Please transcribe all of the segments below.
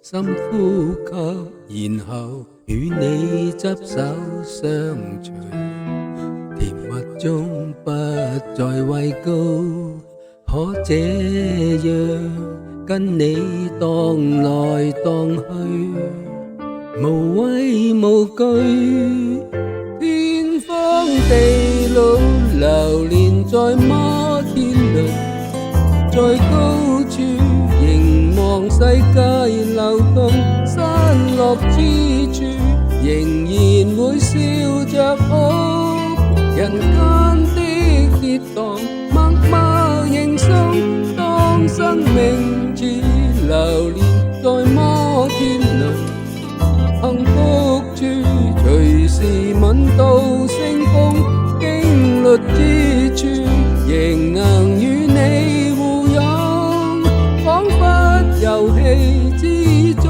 深呼吸，然後與你執手相隨，甜蜜中不再畏高，可這樣跟你蕩來蕩去，無畏無懼，天荒地老，流連在摩天輪，在高處凝望世界流動，山落之處仍然會笑着哭，人間的跌宕默默認送，當生命似流連在摩天輪，幸福處隨時吻到星空，經歷之處仍能與你互擁，彷彿遊戲之中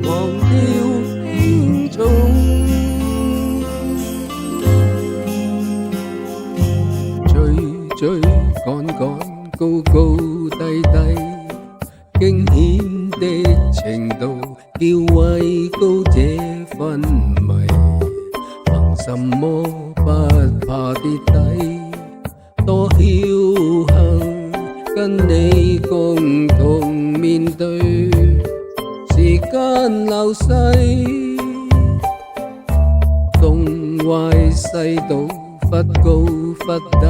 忘掉輕重，追追趕趕高高低低，驚險的程度叫畏高者昏迷，憑什麼不怕跌底，多僥倖跟你共同面對，時間流逝，東歪西倒，忽高忽低，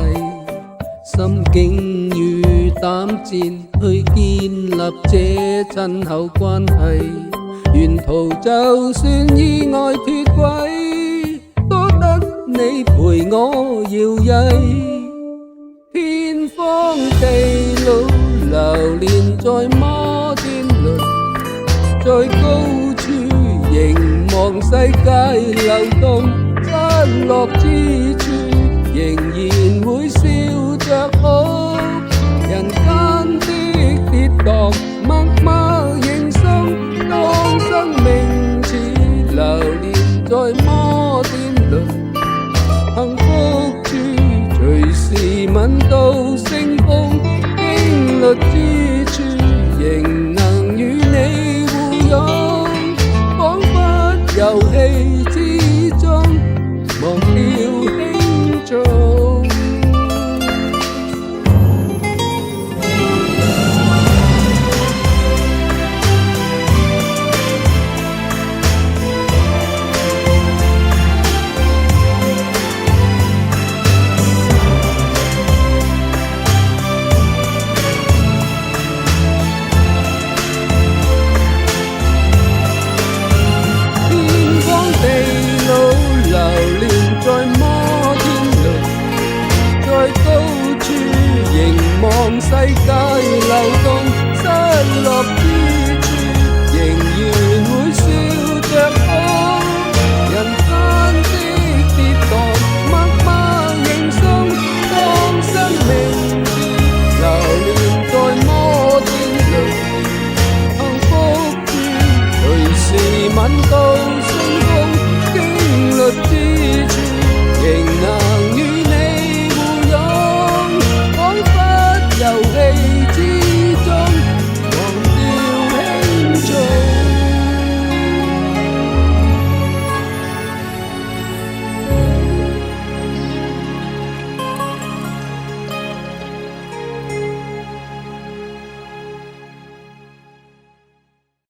心境與膽戰去建立這親厚關係，沿途就算意外脫軌，多得你陪我搖曳，天荒地老，流連在摩天輪，在高處凝望世界流動，山落之處仍然會笑着哭，人間的跌宕默默